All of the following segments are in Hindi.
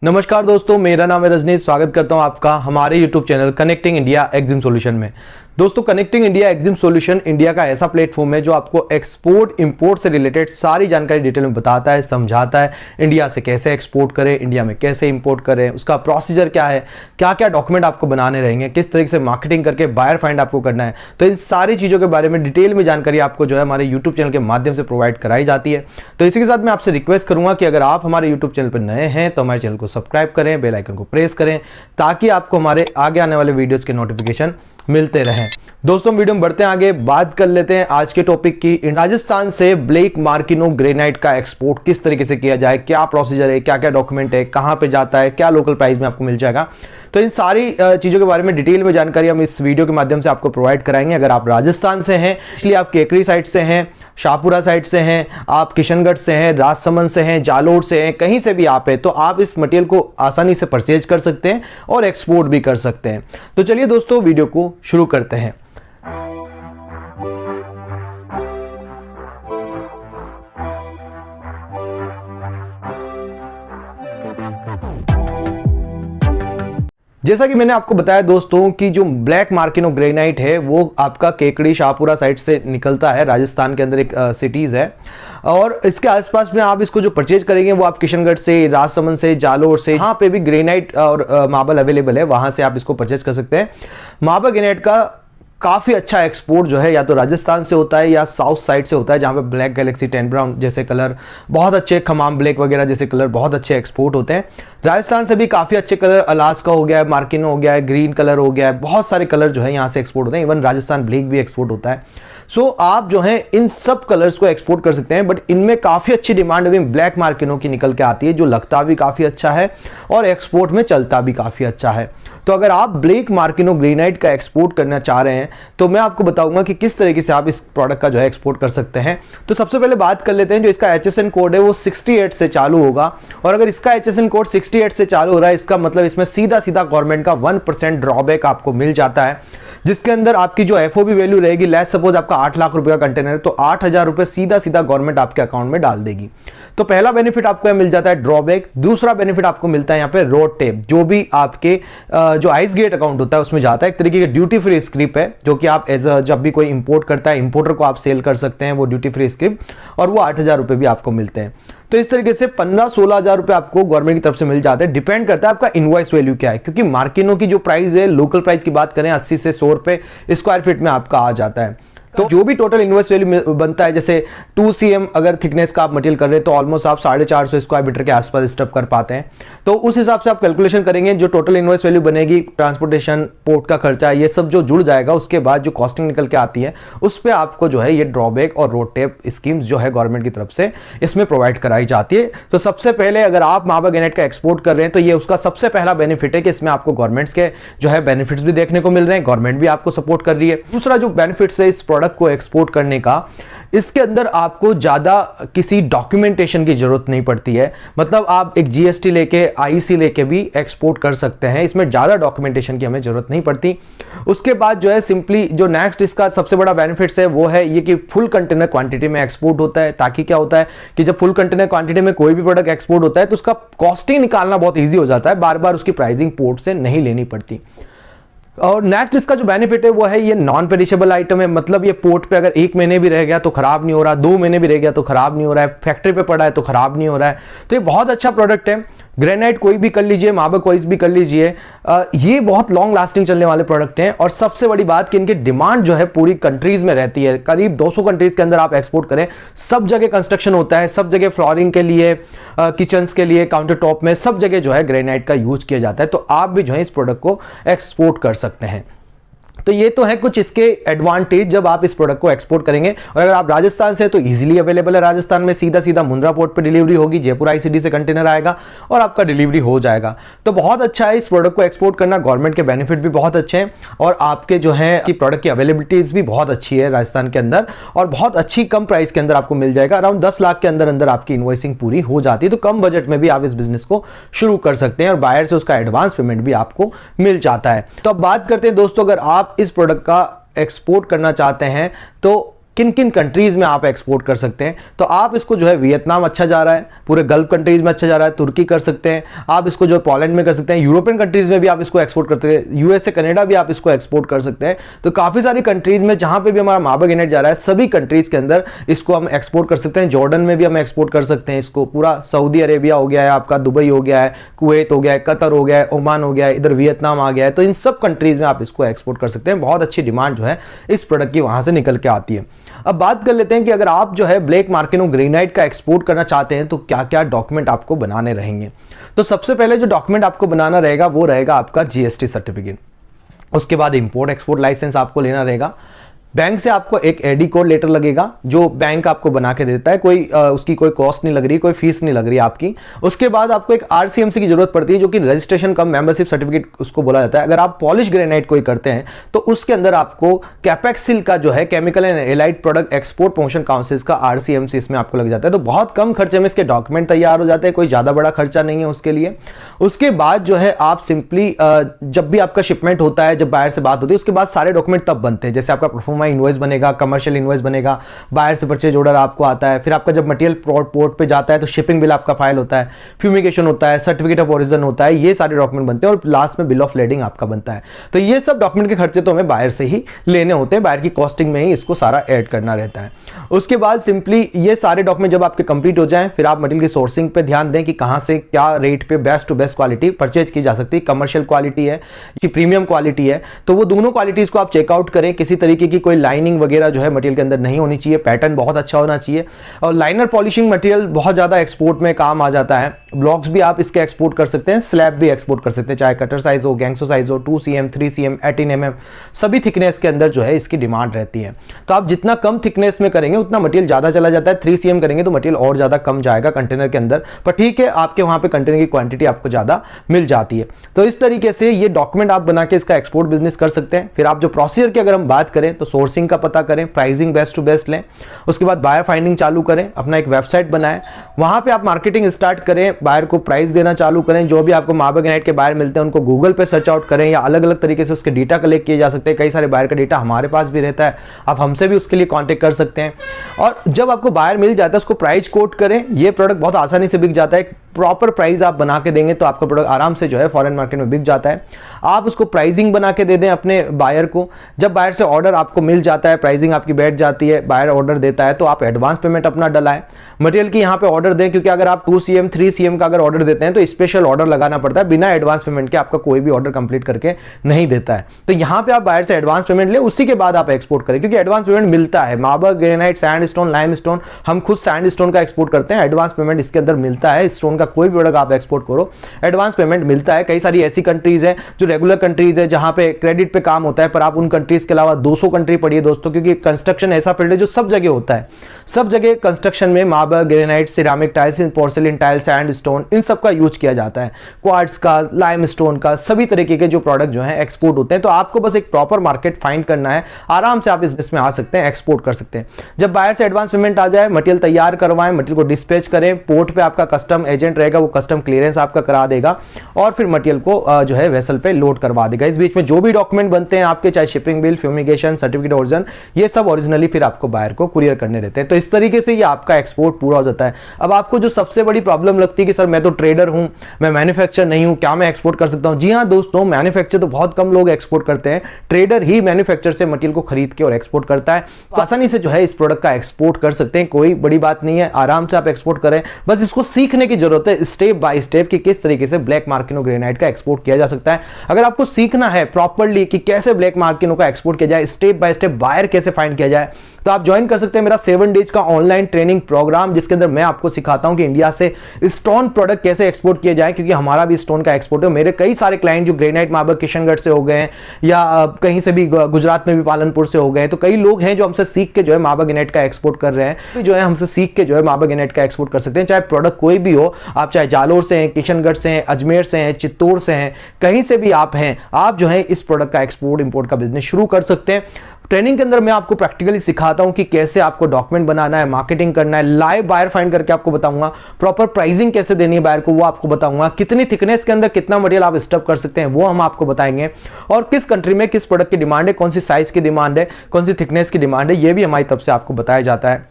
नमस्कार दोस्तों, मेरा नाम है रजनीश। स्वागत करता हूं आपका हमारे YouTube channel connecting India exim solution में। दोस्तों, connecting India exim solution India का ऐसा प्लेटफॉर्म है जो आपको एक्सपोर्ट इंपोर्ट से रिलेटेड सारी जानकारी डिटेल में बताता है, समझाता है। इंडिया से कैसे एक्सपोर्ट करें, इंडिया में कैसे इंपोर्ट करें, उसका प्रोसीजर क्या है, क्या क्या डॉक्यूमेंट आपको बनाने रहेंगे, किस तरीके से मार्केटिंग करके बायर फाइंड आपको करना है। तो इन सारी चीज़ों के बारे में डिटेल में जानकारी आपको जो है हमारे यूट्यूब चैनल के माध्यम से प्रोवाइड कराई जाती है। तो इसी के साथ मैं आपसे रिक्वेस्ट करूंगा कि अगर आप हमारे यूट्यूब चैनल पर नए हैं तो हमारे चैनल को सब्सक्राइब करें, बेल आइकन को प्रेस करें ताकि आपको हमारे आगे आने वाले वीडियोस के नोटिफिकेशन मिलते रहें। दोस्तों, वीडियो में बढ़ते हैं आगे, बात कर लेते हैं आज के टॉपिक की। राजस्थान से ब्लैक मार्किनो ग्रेनाइट का एक्सपोर्ट किस तरीके से किया जाए, क्या प्रोसीजर है, क्या क्या डॉक्यूमेंट है, कहां पे जाता है, क्या लोकल प्राइस में आपको मिल जाएगा। तो इन सारी चीज़ों के बारे में डिटेल में जानकारी हम इस वीडियो के माध्यम से आपको प्रोवाइड कराएंगे। अगर आप राजस्थान से हैं, इसलिए आप केकड़ी साइड से हैं, शाहपुरा साइड से हैं, आप किशनगढ़ से हैं, राजसमंद से हैं, जालोर से हैं, कहीं से भी आप हैं तो आप इस मटेरियल को आसानी से परचेज कर सकते हैं और एक्सपोर्ट भी कर सकते हैं। तो चलिए दोस्तों, वीडियो को शुरू करते हैं। जैसा कि मैंने आपको बताया दोस्तों कि जो ब्लैक मार्किनो ग्रेनाइट है वो आपका केकड़ी शाहपुरा साइड से निकलता है। राजस्थान के अंदर एक सिटीज़ है और इसके आसपास में आप इसको जो परचेज करेंगे वो आप किशनगढ़ से, राजसमंद से, जालोर से, यहाँ पे भी ग्रेनाइट और मार्बल अवेलेबल है, वहाँ से आप इसको परचेज कर सकते हैं। मार्बल ग्रेनाइट का काफ़ी अच्छा एक्सपोर्ट जो है या तो राजस्थान से होता है या साउथ साइड से होता है, जहाँ पे ब्लैक गैलेक्सी, टैन ब्राउन जैसे कलर बहुत अच्छे, खमाम ब्लैक वगैरह जैसे कलर बहुत अच्छे एक्सपोर्ट होते हैं। राजस्थान से भी काफ़ी अच्छे कलर, अलास्का हो गया है, मार्किनो हो गया है, ग्रीन कलर हो गया है, बहुत सारे कलर जो है यहाँ से एक्सपोर्ट होते हैं। इवन राजस्थान ब्लैक भी एक्सपोर्ट होता है। सो आप जो है इन सब कलर्स को एक्सपोर्ट कर सकते हैं, बट इनमें काफ़ी अच्छी डिमांड अभी ब्लैक मार्किनो की निकल के आती है, जो लगता भी काफ़ी अच्छा है और एक्सपोर्ट में चलता भी काफ़ी अच्छा है। तो अगर आप ब्लैक मार्किनो ग्रेनाइट का एक्सपोर्ट करना चाह रहे हैं तो मैं आपको बताऊंगा कि किस तरीके से आप इस प्रोडक्ट का जो है एक्सपोर्ट कर सकते हैं। तो सबसे पहले बात कर लेते हैं, जो इसका HSN कोड है वो 68 से चालू होगा और अगर इसका HSN कोड 68 से चालू हो रहा है, इसका मतलब इसमें सीधा सीधा गवर्नमेंट का 1% ड्रॉबैक आपको मिल जाता है, जिसके अंदर आपकी जो FOB वैल्यू रहेगी, लेट्स सपोज आपका 8 लाख रुपए का कंटेनर है तो 8,000 रुपए सीधा सीधा गवर्नमेंट आपके अकाउंट में डाल देगी। तो पहला बेनिफिट आपको मिल जाता है ड्रॉबैक। दूसरा बेनिफिट आपको मिलता है यहाँ पे रोड टेप, जो भी आपके जो आइस गेट अकाउंट होता है उसमें जाता है। एक तरीके की ड्यूटी फ्री स्क्रिप है जो कि आप जब भी कोई इंपोर्ट करता है, इंपोर्टर को आप सेल कर सकते हैं वो ड्यूटी फ्री स्क्रिप, और वो 8,000 रुपए भी आपको मिलते हैं। तो इस तरीके से 15-16 हजार रुपए आपको गवर्नमेंट की तरफ से मिल जाते हैं। डिपेंड करता है आपका इनवॉइस वैल्यू क्या है, क्योंकि मार्किनो की जो प्राइस है, लोकल प्राइस की बात करें 80 से 100 रुपए स्क्वायर फीट में आपका आ जाता है। तो जो भी टोटल इनवॉइस वैल्यू बनता है, जैसे 2 cm अगर थिकनेस का आप मटेरियल कर रहे हैं तो ऑलमोस्ट आप 450 स्क्वायर मीटर के आसपास स्टफ कर पाते हैं। तो उस हिसाब से आप कैलकुलेशन करेंगे, जो टोटल इनवॉइस वैल्यू बनेगी, ट्रांसपोर्टेशन, पोर्ट का खर्चा, ये सब जो जुड़ जाएगा, उसके बाद जो कॉस्टिंग निकल के आती है उस पर आपको जो है ये ड्रॉबैक और रोड टेप स्कीम्स जो है गवर्नमेंट की तरफ से इसमें प्रोवाइड कराई जाती है। तो सबसे पहले अगर आप मार्बल ग्रेनाइट का एक्सपोर्ट कर रहे हैं तो ये उसका सबसे पहला बेनिफिट है कि इसमें आपको गवर्नमेंट्स के जो है बेनिफिट्स भी देखने को मिल रहे हैं, गवर्नमेंट भी आपको सपोर्ट कर रही है। दूसरा जो बेनिफिट्स है इस प्रोडक्ट को एक्सपोर्ट करने का, इसके अंदर आपको ज्यादा किसी डॉक्यूमेंटेशन की जरूरत नहीं पड़ती है। मतलब आप एक GST लेके, IEC लेके भी एक्सपोर्ट कर सकते हैं, इसमें ज्यादा डॉक्यूमेंटेशन की हमें जरूरत नहीं पड़ती। उसके बाद जो है सिंपली जो नेक्स्ट इसका सबसे बड़ा बेनिफिट्स है वो है ये कि फुल कंटेनर क्वांटिटी में एक्सपोर्ट होता है, ताकि क्या होता है कि जब फुल कंटेनर क्वांटिटी में कोई भी प्रोडक्ट एक्सपोर्ट होता है तो उसका कॉस्टिंग निकालना बहुत ईजी हो जाता है, बार बार उसकी प्राइसिंग पोर्ट से नहीं लेनी पड़ती। और नेक्स्ट इसका जो बेनिफिट है वो है ये नॉन पेरिशेबल आइटम है। मतलब ये पोर्ट पे अगर 1 महीने भी रह गया तो खराब नहीं हो रहा, 2 महीने भी रह गया तो खराब नहीं हो रहा है, फैक्ट्री पे पड़ा है तो खराब नहीं हो रहा है। तो ये बहुत अच्छा प्रोडक्ट है। ग्रेनाइट कोई भी कर लीजिए, मार्बल कोई भी कर लीजिए, ये बहुत लॉन्ग लास्टिंग चलने वाले प्रोडक्ट हैं। और सबसे बड़ी बात कि इनकी डिमांड जो है पूरी कंट्रीज में रहती है। करीब 200 कंट्रीज के अंदर आप एक्सपोर्ट करें, सब जगह कंस्ट्रक्शन होता है, सब जगह फ्लोरिंग के लिए, किचन्स के लिए, काउंटर टॉप में सब जगह जो है ग्रेनाइट का यूज किया जाता है। तो आप भी जो है इस प्रोडक्ट को एक्सपोर्ट कर सकते हैं। तो ये तो है कुछ इसके एडवांटेज जब आप इस प्रोडक्ट को एक्सपोर्ट करेंगे। और अगर आप राजस्थान से तो इजीली अवेलेबल है, राजस्थान में सीधा सीधा मुंद्रा पोर्ट पे डिलीवरी होगी, जयपुर ICD से कंटेनर आएगा और आपका डिलीवरी हो जाएगा। तो बहुत अच्छा है इस प्रोडक्ट को एक्सपोर्ट करना, गवर्नमेंट के बेनिफिट भी बहुत अच्छे हैं और आपके जो है कि प्रोडक्ट की अवेलेबिलिटीज भी बहुत अच्छी है राजस्थान के अंदर, और बहुत अच्छी कम प्राइस के अंदर आपको मिल जाएगा। अराउंड 10 लाख के अंदर अंदर आपकी इन्वॉइसिंग पूरी हो जाती है। तो कम बजट में भी आप इस बिजनेस को शुरू कर सकते हैं और बायर से उसका एडवांस पेमेंट भी आपको मिल जाता है। तो अब बात करते हैं दोस्तों, अगर आप इस प्रोडक्ट का एक्सपोर्ट करना चाहते हैं तो किन किन कंट्रीज में आप एक्सपोर्ट कर सकते हैं। तो आप इसको जो है वियतनाम अच्छा जा रहा है, पूरे गल्फ कंट्रीज में अच्छा जा रहा है, तुर्की कर सकते हैं आप इसको, जो पोलैंड में कर सकते हैं, यूरोपियन कंट्रीज में भी आप इसको एक्सपोर्ट कर सकते हैं, यूएसए कनाडा भी आप इसको एक्सपोर्ट कर सकते हैं। तो काफी सारी कंट्रीज में जहां पे भी हमारा मावा ग्रेनाइट जा रहा है, सभी कंट्रीज के अंदर इसको हम एक्सपोर्ट कर सकते हैं। जॉर्डन में भी हम एक्सपोर्ट कर सकते हैं इसको, पूरा सऊदी अरेबिया हो गया है आपका, दुबई हो गया है, कुवैत हो गया है, कतर हो गया है, ओमान हो गया है, इधर वियतनाम आ गया है। तो इन सब कंट्रीज में आप इसको एक्सपोर्ट कर सकते हैं। बहुत अच्छी डिमांड जो है इस प्रोडक्ट की वहां से निकल के आती है। अब बात कर लेते हैं कि अगर आप जो है ब्लैक मार्केनो ग्रेनाइट का एक्सपोर्ट करना चाहते हैं तो क्या क्या डॉक्यूमेंट आपको बनाने रहेंगे। तो सबसे पहले जो डॉक्यूमेंट आपको बनाना रहेगा वो रहेगा आपका जीएसटी सर्टिफिकेट। उसके बाद इंपोर्ट एक्सपोर्ट लाइसेंस आपको लेना रहेगा। बैंक से आपको एक एडी कोड लेटर लगेगा जो बैंक आपको बना के देता है, कोई उसकी कोई कॉस्ट नहीं लग रही, कोई फीस नहीं लग रही आपकी। उसके बाद आपको एक आरसीएमसी की जरूरत पड़ती है जो कि रजिस्ट्रेशन कम मेंबरशिप सर्टिफिकेट उसको बोला जाता है। अगर आप पॉलिश ग्रेनाइट कोई करते हैं तो उसके अंदर आपको कैपेक्सिल का जो है chemical and allied product export promotion council का आरसीएमसी इसमें आपको लग जाता है। तो बहुत कम खर्चे में इसके डॉक्यूमेंट तैयार हो जाते हैं, कोई ज्यादा बड़ा खर्चा नहीं है उसके लिए। उसके बाद जो है आप सिंपली जब भी आपका शिपमेंट होता है, जब बायर से बात होती है, उसके बाद सारे डॉक्यूमेंट तब बनते हैं। जैसे आपका परफॉर्मा इनवॉइस बनेगा, कमर्शियल इनवॉइस बनेगा, बायर से परचेज ऑर्डर आपको आता है, फिर आपका जब मटेरियल पोर्ट पे जाता है तो शिपिंग बिल आपका फाइल होता है, फ्यूमिगेशन होता है, सर्टिफिकेट ऑफ ओरिजिन होता है, ये सारे डॉक्यूमेंट बनते हैं और लास्ट में बिल ऑफ लेडिंग आपका बनता है। तो ये सब डॉक्यूमेंट के खर्चे तो हमें बायर से ही लेने होते हैं, बायर की कॉस्टिंग में ही इसको सारा ऐड करना रहता है। उसके बाद सिंपली ये सारे डॉक्यूमेंट जब आपके कंप्लीट हो जाएं, फिर आप मटेरियल की सोर्सिंग पे ध्यान दें कि कहां से क्या रेट पे best to best quality purchase की जा सकती है, कमर्शियल क्वालिटी है कि प्रीमियम क्वालिटी है। तो वो दोनों क्वालिटीज को आप चेकआउट करें। किसी तरीके की कोई लाइनिंग वगैरह जो है मटेरियल के अंदर नहीं होनी चाहिए, पैटर्न बहुत अच्छा होना चाहिए। और लाइनर पॉलिशिंग मटेरियल बहुत ज्यादा एक्सपोर्ट में काम आ जाता है। ब्लॉक्स भी आप इसके एक्सपोर्ट कर सकते हैं, स्लैब भी एक्सपोर्ट कर सकते हैं, चाहे कटर साइज हो, गैंगसो साइज हो, 2 cm 3 cm 18 mm, सभी थिकनेस के अंदर जो है इसकी डिमांड रहती है। तो आप जितना कम थिकनेस में करेंगे उतना मटेरियल ज्यादा चला जाता है। 3 cm करेंगे तो मटेरियल और ज्यादा कम जाएगा कंटेनर के अंदर, पर ठीक है आपके वहां पे कंटेनर की क्वांटिटी आपको ज्यादा मिल जाती है। तो इस तरीके से ये डॉक्यूमेंट आप बना के इसका एक्सपोर्ट बिजनेस कर सकते हैं। फिर आप जो प्रोसीजर की अगर हम बात करें तो सोर्सिंग का पता करें, प्राइसिंग बेस्ट टू बेस्ट लें, उसके बाद बायर फाइंडिंग चालू करें, अपना एक वेबसाइट बनाएं, वहां पे आप मार्केटिंग स्टार्ट करें, बायर को प्राइस देना चालू करें। जो भी आपको मावा ग्रेनाइट के बायर मिलते हैं उनको गूगल पे सर्च आउट करें, या अलग अलग तरीके से उसके डेटा कलेक्ट किए जा सकते हैं। कई सारे बायर का डेटा हमारे पास भी रहता है, आप हमसे भी उसके लिए कांटेक्ट कर सकते हैं। और जब आपको बायर मिल जाता है उसको प्राइस कोट करें। ये प्रोडक्ट बहुत आसानी से बिक जाता है, प्रॉपर प्राइस आप बना के देंगे तो आपका प्रोडक्ट आराम से जो है फॉरेन मार्केट में बिक जाता है। आप उसको प्राइसिंग बना के दे दें अपने बायर को। जब बायर से ऑर्डर आपको मिल जाता है, प्राइसिंग आपकी बैठ जाती है, बायर ऑर्डर देता है, तो आप एडवांस पेमेंट अपना डलाएं, मटेरियल की यहां पे ऑर्डर दें। क्योंकि अगर आप 2 cm 3 cm का अगर ऑर्डर देते हैं तो स्पेशल ऑर्डर लगाना पड़ता है, बिना एडवांस पेमेंट के आपका कोई भी ऑर्डर कंप्लीट करके नहीं देता है। तो यहां पे आप बायर से एडवांस पेमेंट ले, उसी के बाद आप एक्सपोर्ट करें, क्योंकि एडवांस पेमेंट मिलता है। मावा ग्रेनाइट, सैंडस्टोन, लाइमस्टोन, हम खुद सैंडस्टोन का एक्सपोर्ट करते हैं, एडवांस पेमेंट इसके अंदर मिलता है। स्टोन का कोई भी प्रोडक्ट आप एक्सपोर्ट करो, एडवांस पेमेंट मिलता है। कई सारी ऐसी कंट्रीज है जो रेगुलर कंट्रीज है जहां पे क्रेडिट पे काम होता है, पर आप उन कंट्रीज के अलावा 200 कंट्री पढ़िए दोस्तों, क्योंकि कंस्ट्रक्शन ऐसा फील्ड है जो सब जगह होता है। सब जगह कंस्ट्रक्शन में marble, granite, ceramic tiles, porcelain tile, sandstone, इन सब का यूज किया जाता है। क्वार्ट्ज का, लाइमस्टोन का, सभी तरीके के जो प्रोडक्ट जो है एक्सपोर्ट होते हैं। तो आपको बस एक प्रॉपर मार्केट फाइंड करना है, आराम से आप इस बिजनेस में आ सकते हैं, एक्सपोर्ट कर सकते हैं। जब बायर से एडवांस पेमेंट आ जाए, मटेरियल तैयार करवाएं, मटेरियल को डिस्पैच करें, पोर्ट पे आपका कस्टम एजेंट रहेगा, वो कस्टम क्लियरेंस आपका करा देगा और फिर मटेरियल को जो है वेसल पे लोड करवा देगा। इस बीच में जो भी डॉक्यूमेंट बनते हैं आपके, चाहे shipping bill, fumigation, certificate of origin, ये सब ओरिजिनली फिर आपको बायर को कुरियर करने रहते हैं। तो इस तरीके से ये आपका एक्सपोर्ट पूरा हो जाता है। अब आपको जो सबसे बड़ी प्रॉब्लम लगती है कि सर मैं तो ट्रेडर हूं, मैं मैन्युफैक्चर नहीं हूं, क्या मैं एक्सपोर्ट कर सकता हूं? जी हां दोस्तों, मैन्युफैक्चर तो बहुत कम लोग एक्सपोर्ट करते हैं, ट्रेडर ही मैन्युफैक्चर से मटेरियल को खरीद के और एक्सपोर्ट करता है। तो आसानी से जो है इस प्रोडक्ट का एक्सपोर्ट कर सकते हैं, कोई बड़ी बात नहीं है, आराम से आप एक्सपोर्ट करें। बस इसको सीखने की जरूरत है स्टेप बाय स्टेप कि किस तरीके से ब्लैक मार्किनो ग्रेनाइट का एक्सपोर्ट किया जा सकता है। अगर आपको सीखना है प्रॉपर्ली कि कैसे ब्लैक मार्किनो का एक्सपोर्ट किया जाए, स्टेप बाय स्टेप बायर कैसे फाइंड किया जाए, तो आप ज्वाइन कर सकते हैं मेरा 7 डेज का ऑनलाइन ट्रेनिंग प्रोग्राम, जिसके अंदर मैं आपको सिखाता हूं कि इंडिया से स्टोन प्रोडक्ट कैसे एक्सपोर्ट किए जाए। क्योंकि हमारा भी स्टोन का एक्सपोर्ट है। मेरे कई सारे क्लाइंट जो ग्रेनाइट मार्बल किशनगढ़ से हो गए हैं, या कहीं से भी गुजरात में भी पालनपुर से हो गए, तो कई लोग हैं जो हमसे सीख के जो है मार्बल ग्रेनाइट का एक्सपोर्ट कर रहे हैं। जो है हमसे सीख के जो है मार्बल ग्रेनाइट का एक्सपोर्ट कर सकते हैं, चाहे प्रोडक्ट कोई भी हो। आप चाहे जालोर से हैं, किशनगढ़ से हैं, अजमेर से हैं, चित्तौड़ से हैं, कहीं से भी आप हैं, आप जो है इस प्रोडक्ट का एक्सपोर्ट इंपोर्ट का बिजनेस शुरू कर सकते हैं। ट्रेनिंग के अंदर मैं आपको प्रैक्टिकली सिखाता हूं कि कैसे आपको डॉक्यूमेंट बनाना है, मार्केटिंग करना है, लाइव बायर फाइंड करके आपको बताऊंगा, प्रॉपर प्राइसिंग कैसे देनी है बायर को वो आपको बताऊंगा, कितनी थिकनेस के अंदर कितना मटेरियल आप स्टफ कर सकते हैं वो हम आपको बताएंगे, और किस कंट्री में किस प्रोडक्ट की डिमांड है, कौन सी साइज की डिमांड है, कौन सी थिकनेस की डिमांड है, ये भी हमारी तरफ से आपको बताया जाता है।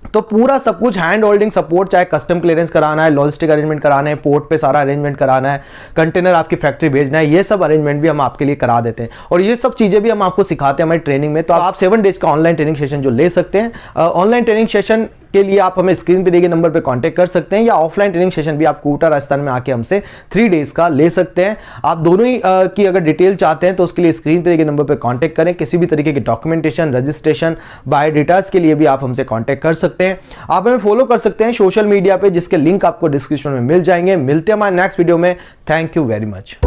तो पूरा सब कुछ हैंड होल्डिंग सपोर्ट, चाहे कस्टम क्लियरेंस कराना है, लॉजिस्टिक अरेंजमेंट कराना है, पोर्ट पे सारा अरेंजमेंट कराना है, कंटेनर आपकी फैक्ट्री भेजना है, ये सब अरेंजमेंट भी हम आपके लिए करा देते हैं और ये सब चीजें भी हम आपको सिखाते हैं हमारी ट्रेनिंग में। तो आप 7 डेज का ऑनलाइन ट्रेनिंग सेशन जो ले सकते हैं, ऑनलाइन ट्रेनिंग सेशन के लिए आप हमें स्क्रीन पे दिए गए नंबर पे कांटेक्ट कर सकते हैं, या ऑफलाइन ट्रेनिंग सेशन भी आप कोटा राजस्थान में आके हमसे 3 डेज का ले सकते हैं। आप दोनों ही की अगर डिटेल चाहते हैं तो उसके लिए स्क्रीन पे दिए गए नंबर पे कांटेक्ट करें। किसी भी तरीके की डॉक्यूमेंटेशन, रजिस्ट्रेशन, बायोडेटास के लिए भी आप हमसे कांटेक्ट कर सकते हैं। आप हमें फॉलो कर सकते हैं सोशल मीडिया पे, जिसके लिंक आपको डिस्क्रिप्शन में मिल जाएंगे। मिलते हैं हमारे नेक्स्ट वीडियो में। Thank you very much.